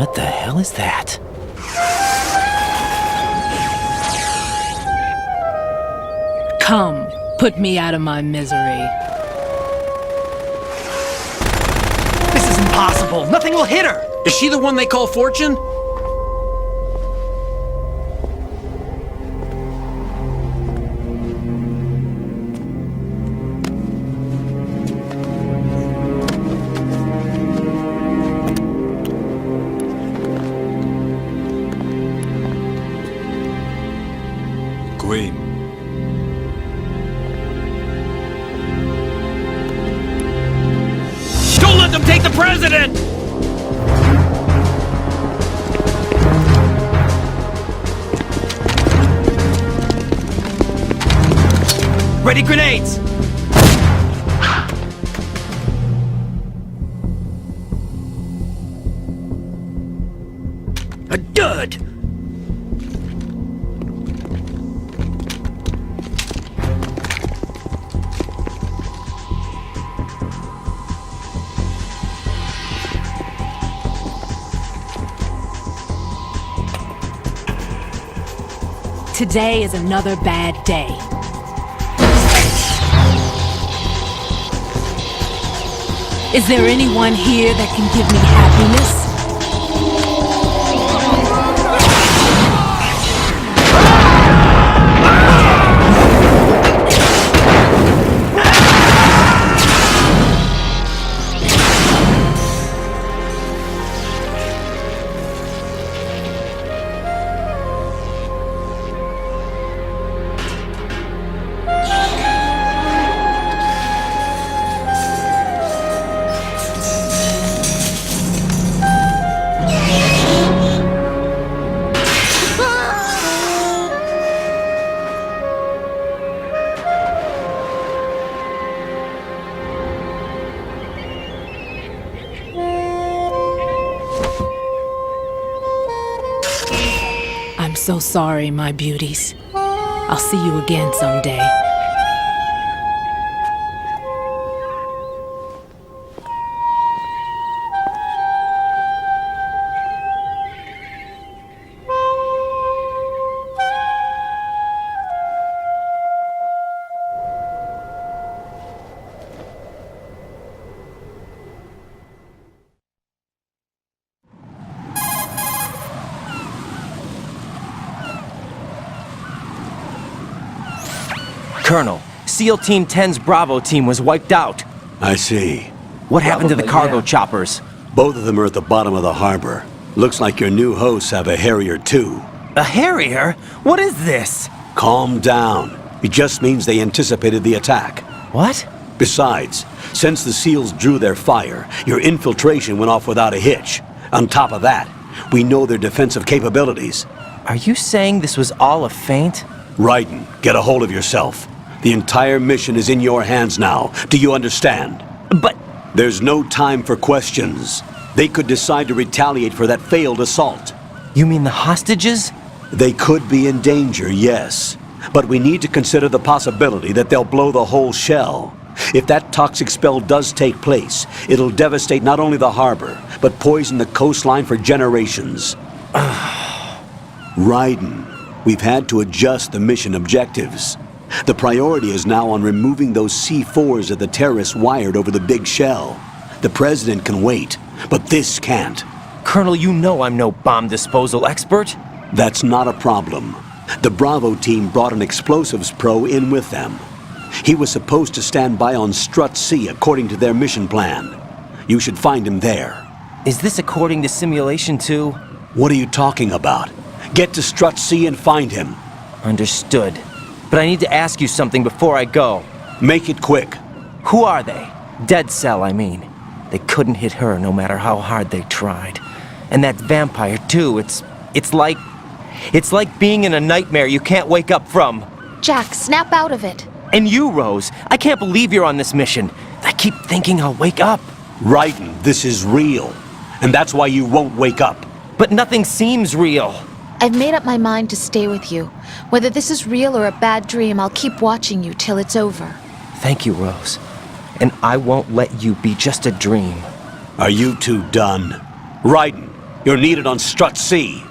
What the hell is that? Come, put me out of my misery. This is impossible. Nothing will hit her. Is she the one they call Fortune? Queen. Don't let them take the president! Ready grenades! A dud! Today is another bad day. Is there anyone here that can give me happiness? I'm so sorry, my beauties. I'll see you again someday. Colonel, SEAL Team 10's Bravo team was wiped out. I see. What happened to the Probably, cargo yeah. choppers? Both of them are at the bottom of the harbor. Looks like your new hosts have a Harrier too. A Harrier? What is this? Calm down. It just means they anticipated the attack. What? Besides, since the SEALs drew their fire, your infiltration went off without a hitch. On top of that, we know their defensive capabilities. Are you saying this was all a feint? Raiden, get a hold of yourself. The entire mission is in your hands now. Do you understand? But... There's no time for questions. They could decide to retaliate for that failed assault. You mean the hostages? They could be in danger, yes. But we need to consider the possibility that they'll blow the whole shell. If that toxic spell does take place, it'll devastate not only the harbor, but poison the coastline for generations. Raiden, we've had to adjust the mission objectives. The priority is now on removing those C4s that the terrorists wired over the big shell. The president can wait, but this can't. Colonel, you know I'm no bomb disposal expert. That's not a problem. The Bravo team brought an explosives pro in with them. He was supposed to stand by on Strut C according to their mission plan. You should find him there. Is this according to Simulation 2? What are you talking about? Get to Strut C and find him. Understood. But I need to ask you something before I go. Make it quick. Who are they? Dead Cell, I mean. They couldn't hit her no matter how hard they tried. And that vampire, too, it's like being in a nightmare you can't wake up from. Jack, snap out of it. And you, Rose, I can't believe you're on this mission. I keep thinking I'll wake up. Raiden, this is real. And that's why you won't wake up. But nothing seems real. I've made up my mind to stay with you. Whether this is real or a bad dream, I'll keep watching you till it's over. Thank you, Rose. And I won't let you be just a dream. Are you two done? Raiden, You're needed on Strut C.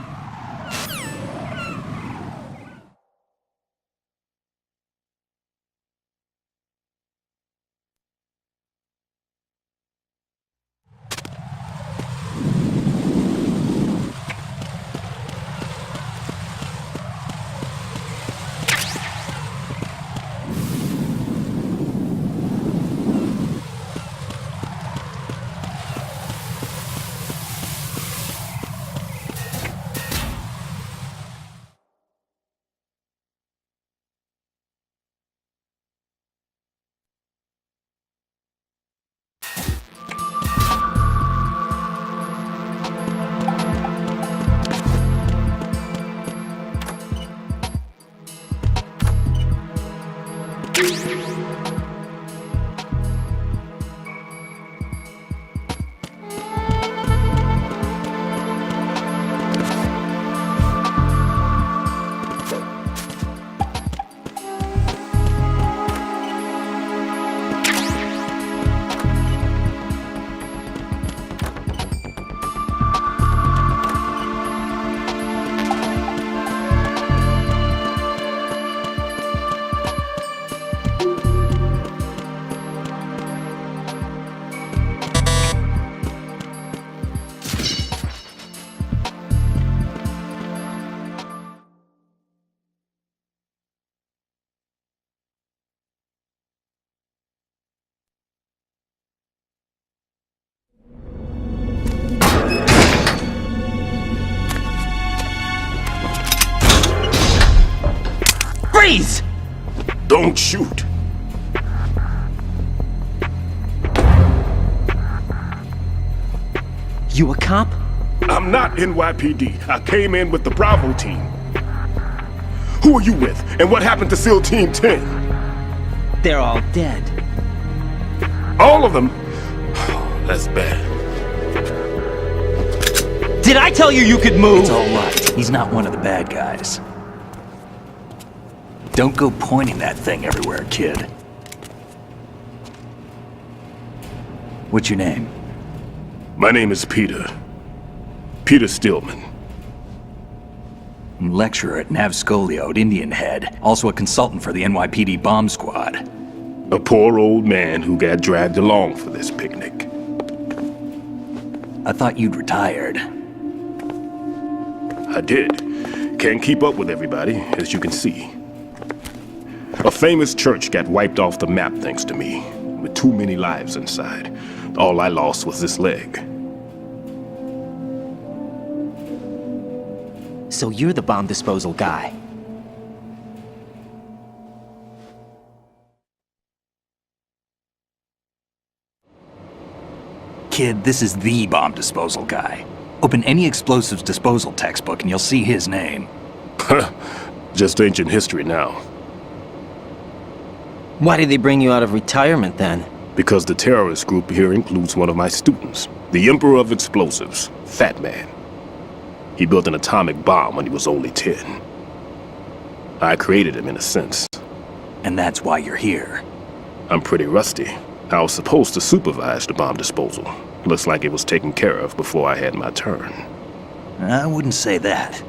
Freeze! Don't shoot. You a cop? I'm not NYPD. I came in with the Bravo team. Who are you with? And what happened to SEAL Team 10? They're all dead. All of them? That's bad. Did I tell you you could move? It's all right. He's not one of the bad guys. Don't go pointing that thing everywhere, kid. What's your name? My name is Peter. Peter Stillman. Lecturer at Nav Scolio at Indian Head. Also a consultant for the NYPD bomb squad. A poor old man who got dragged along for this picnic. I thought you'd retired. I did. Can't keep up with everybody, as you can see. A famous church got wiped off the map thanks to me, with too many lives inside. All I lost was this leg. So you're the bomb disposal guy. Kid, this is the bomb disposal guy. Open any explosives disposal textbook and you'll see his name. Just ancient history now. Why did they bring you out of retirement then? Because the terrorist group here includes one of my students, the Emperor of Explosives, Fat Man. He built an atomic bomb when he was only 10. I created him in a sense. And that's why you're here. I'm pretty rusty. I was supposed to supervise the bomb disposal. Looks like it was taken care of before I had my turn. I wouldn't say that.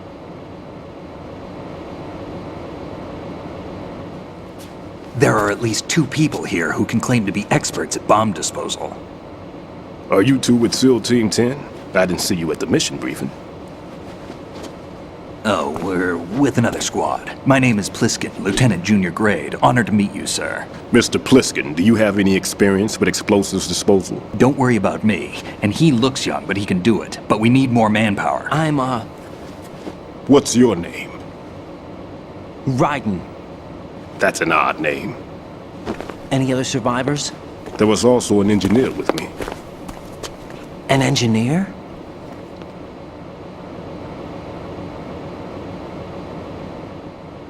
There are at least 2 people here who can claim to be experts at bomb disposal. Are you two with SEAL Team 10? I didn't see you at the mission briefing. Oh, we're with another squad. My name is Pliskin, Lieutenant Junior Grade. Honored to meet you, sir. Mr. Pliskin, do you have any experience with explosives disposal? Don't worry about me. And he looks young, but he can do it. But we need more manpower. I'm, What's your name? Raiden. That's an odd name. Any other survivors? There was also an engineer with me. An engineer?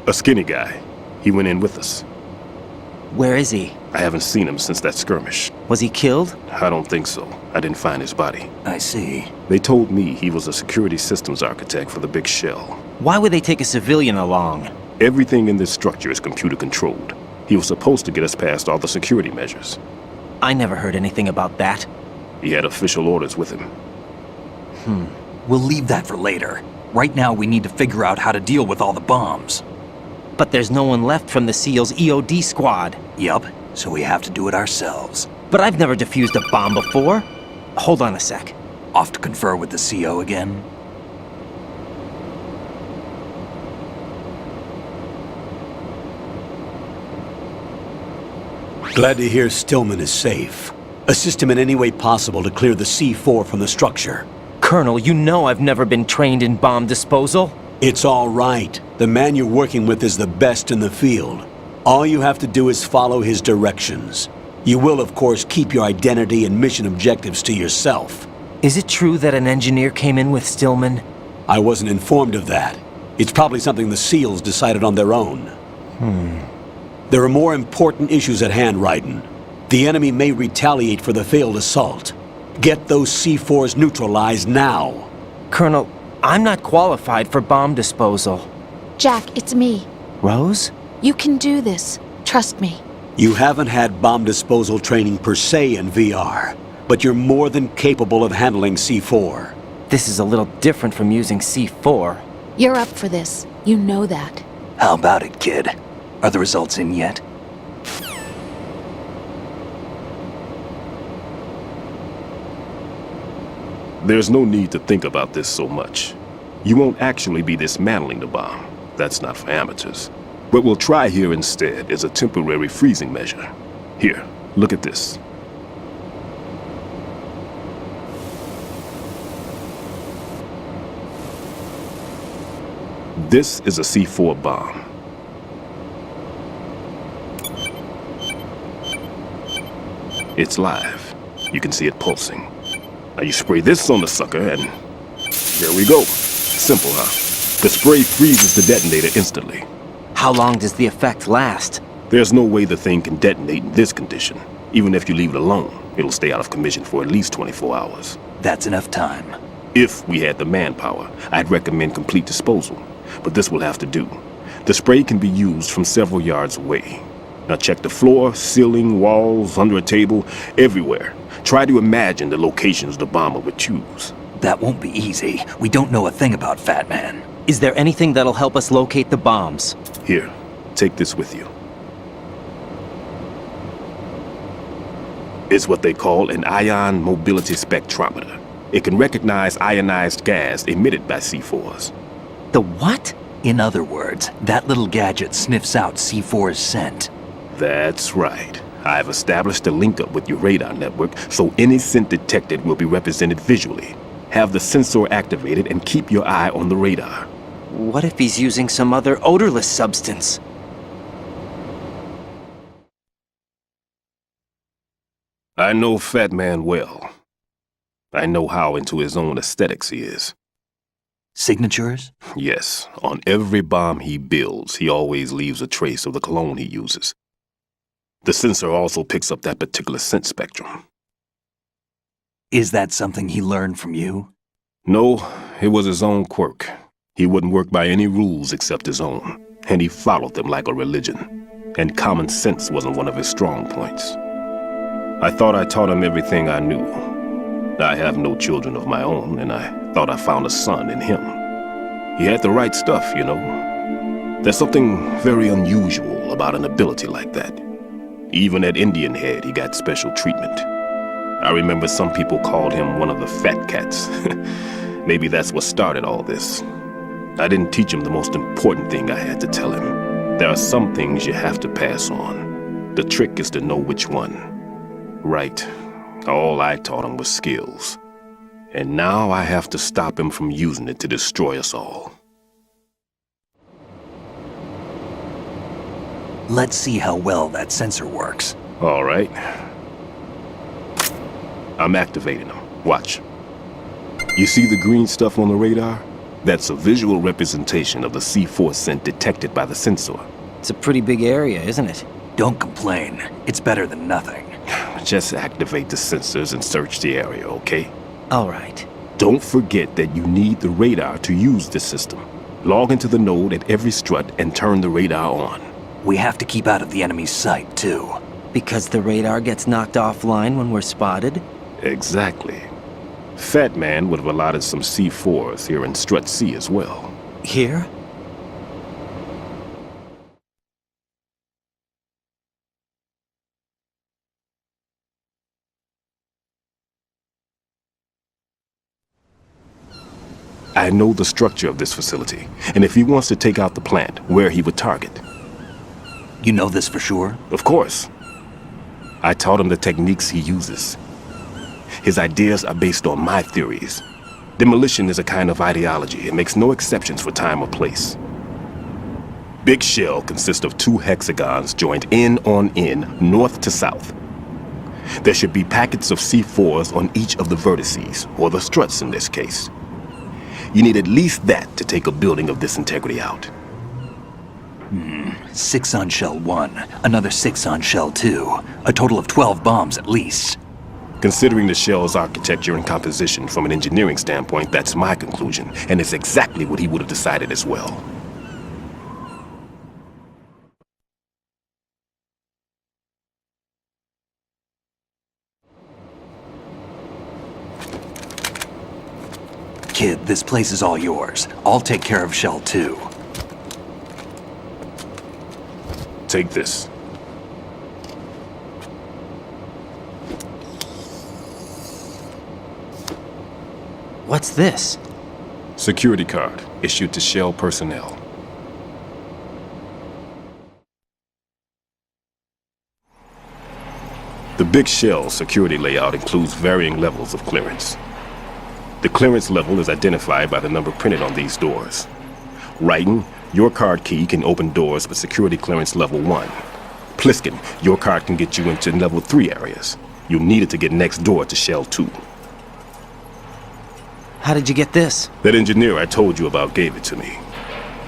A skinny guy. He went in with us. Where is he? I haven't seen him since that skirmish. Was he killed? I don't think so. I didn't find his body. I see. They told me he was a security systems architect for the big shell. Why would they take a civilian along? Everything in this structure is computer controlled. He was supposed to get us past all the security measures. I never heard anything about that. He had official orders with him. We'll leave that for later. Right now, we need to figure out how to deal with all the bombs. But there's no one left from the SEAL's EOD squad. Yup, so we have to do it ourselves. But I've never defused a bomb before. Hold on a sec. Off to confer with the CO again? Glad to hear Stillman is safe. Assist him in any way possible to clear the C4 from the structure. Colonel, you know I've never been trained in bomb disposal. It's all right. The man you're working with is the best in the field. All you have to do is follow his directions. You will, of course, keep your identity and mission objectives to yourself. Is it true that an engineer came in with Stillman? I wasn't informed of that. It's probably something the SEALs decided on their own. There are more important issues at hand, Raiden. The enemy may retaliate for the failed assault. Get those C4s neutralized now. Colonel, I'm not qualified for bomb disposal. Jack, it's me. Rose? You can do this. Trust me. You haven't had bomb disposal training per se in VR, but you're more than capable of handling C4. This is a little different from using C4. You're up for this. You know that. How about it, kid? Are the results in yet? There's no need to think about this so much. You won't actually be dismantling the bomb. That's not for amateurs. What we'll try here instead is a temporary freezing measure. Here, look at this. This is a C4 bomb. It's live. You can see it pulsing. Now you spray this on the sucker and there we go. Simple, huh? The spray freezes the detonator instantly. How long does the effect last? There's no way the thing can detonate in this condition. Even if you leave it alone, it'll stay out of commission for at least 24 hours. That's enough time. If we had the manpower, I'd recommend complete disposal. But this will have to do. The spray can be used from several yards away. Now check the floor, ceiling, walls, under a table, everywhere. Try to imagine the locations the bomber would choose. That won't be easy. We don't know a thing about Fat Man. Is there anything that'll help us locate the bombs? Here, take this with you. It's what they call an ion mobility spectrometer. It can recognize ionized gas emitted by C4s. The what? In other words, that little gadget sniffs out C4's scent. That's right. I've established a link up with your radar network, so any scent detected will be represented visually. Have the sensor activated and keep your eye on the radar. What if he's using some other odorless substance? I know Fat Man well. I know how into his own aesthetics he is. Signatures? Yes, on every bomb he builds, he always leaves a trace of the cologne he uses. The sensor also picks up that particular scent spectrum. Is that something he learned from you? No, it was his own quirk. He wouldn't work by any rules except his own, and he followed them like a religion. And common sense wasn't one of his strong points. I thought I taught him everything I knew. I have no children of my own, and I thought I found a son in him. He had the right stuff, you know. There's something very unusual about an ability like that. Even at Indian Head, he got special treatment. I remember some people called him one of the fat cats. Maybe that's what started all this. I didn't teach him the most important thing I had to tell him. There are some things you have to pass on. The trick is to know which one. Right. All I taught him was skills. And now I have to stop him from using it to destroy us all. Let's see how well that sensor works. All right. I'm activating them. Watch. You see the green stuff on the radar? That's a visual representation of the C4 scent detected by the sensor. It's a pretty big area, isn't it? Don't complain. It's better than nothing. Just activate the sensors and search the area, okay? All right. Don't forget that you need the radar to use this system. Log into the node at every strut and turn the radar on. We have to keep out of the enemy's sight, too. Because the radar gets knocked offline when we're spotted? Exactly. Fat Man would have allotted some C4s here in Strut C as well. Here? I know the structure of this facility, and if he wants to take out the plant, where he would target. You know this for sure? Of course. I taught him the techniques he uses. His ideas are based on my theories. Demolition is a kind of ideology. It makes no exceptions for time or place. Big Shell consists of 2 hexagons joined end on end, north to south. There should be packets of C4s on each of the vertices, or the struts in this case. You need at least that to take a building of this integrity out. 6 on Shell 1, another 6 on Shell 2. A total of 12 bombs at least. Considering the shell's architecture and composition from an engineering standpoint, that's my conclusion, and it's exactly what he would have decided as well. Kid, this place is all yours. I'll take care of Shell 2. Take this. What's this? Security card issued to Shell personnel. The Big Shell security layout includes varying levels of clearance. The clearance level is identified by the number printed on these doors. Writing, your card key can open doors with security clearance level 1. Pliskin, your card can get you into level 3 areas. You'll need it to get next door to Shell 2. How did you get this? That engineer I told you about gave it to me.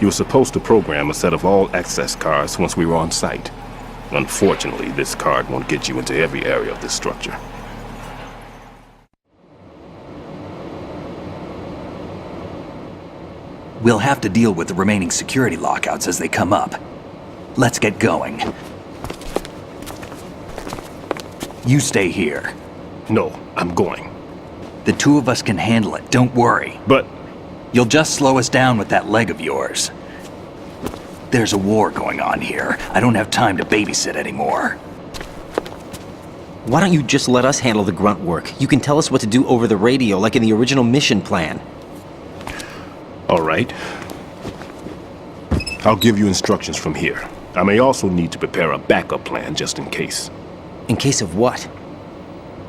He was supposed to program a set of all access cards once we were on site. Unfortunately, this card won't get you into every area of this structure. We'll have to deal with the remaining security lockouts as they come up. Let's get going. You stay here. No, I'm going. The 2 of us can handle it, don't worry. But You'll just slow us down with that leg of yours. There's a war going on here. I don't have time to babysit anymore. Why don't you just let us handle the grunt work? You can tell us what to do over the radio, like in the original mission plan. all right. I'll give you instructions from here. I may also need to prepare a backup plan just in case. In case of what?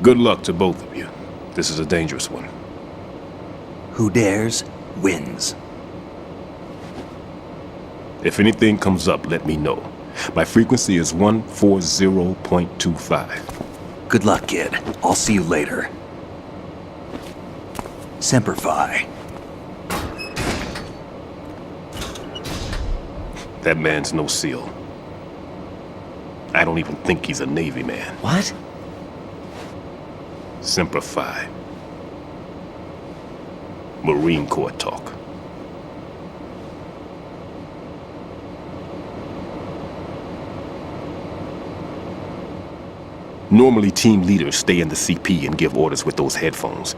Good luck to both of you. This is a dangerous one. Who dares, wins. If anything comes up, let me know. My frequency is 140.25. Good luck, kid. I'll see you later. Semper Fi. That man's no SEAL. I don't even think he's a Navy man. What? Semper Fi. Marine Corps talk. Normally, team leaders stay in the CP and give orders with those headphones.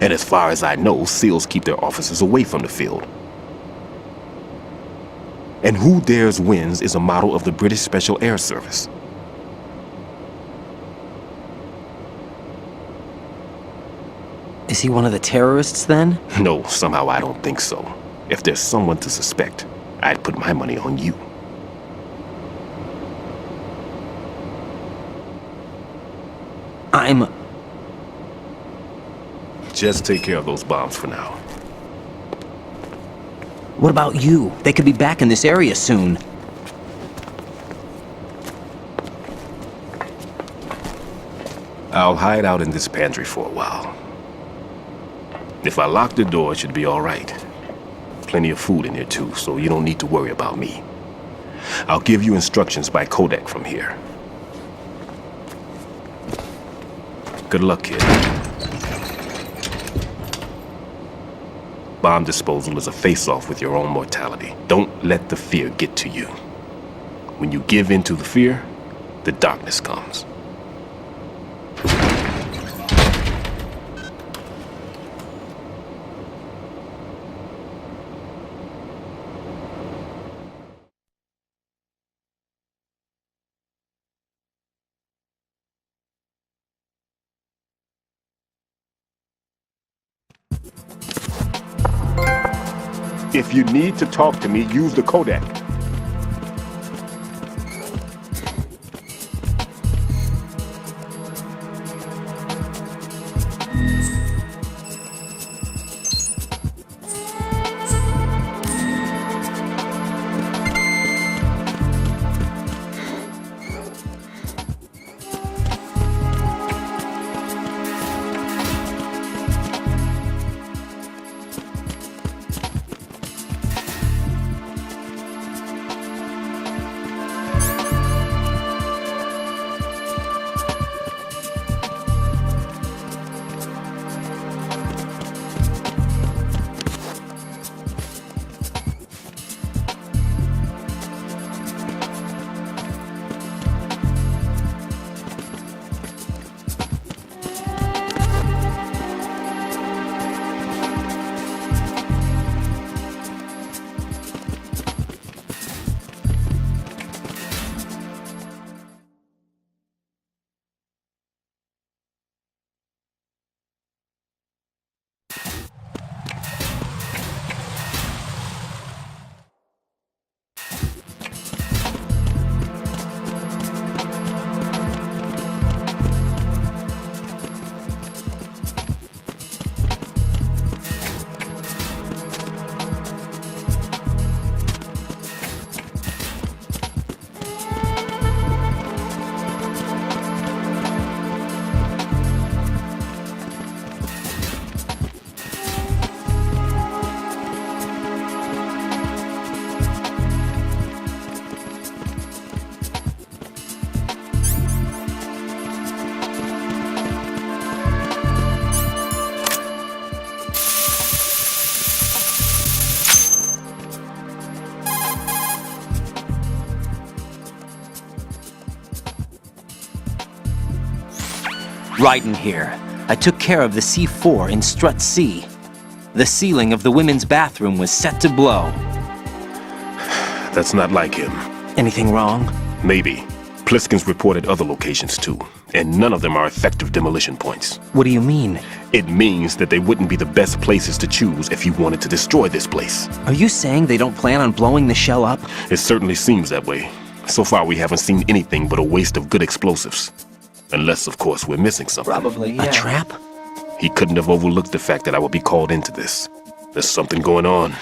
And as far as I know, SEALs keep their officers away from the field. And Who Dares Wins is a model of the British Special Air Service. Is he one of the terrorists then? No, somehow I don't think so. If there's someone to suspect, I'd put my money on you. Just take care of those bombs for now. What about you? They could be back in this area soon. I'll hide out in this pantry for a while. If I lock the door, it should be all right. Plenty of food in here too, so you don't need to worry about me. I'll give you instructions by codec from here. Good luck, kid. Bomb disposal is a face-off with your own mortality. Don't let the fear get to you. When you give in to the fear, the darkness comes. If you need to talk to me, use the Kodak. Right in here. I took care of the C4 in Strut C. The ceiling of the women's bathroom was set to blow. That's not like him. Anything wrong? Maybe. Pliskin's reported other locations too, and none of them are effective demolition points. What do you mean? It means that they wouldn't be the best places to choose if you wanted to destroy this place. Are you saying they don't plan on blowing the shell up? It certainly seems that way. So far we haven't seen anything but a waste of good explosives. Unless, of course, we're missing something. Probably, yeah. A trap? He couldn't have overlooked the fact that I would be called into this. There's something going on.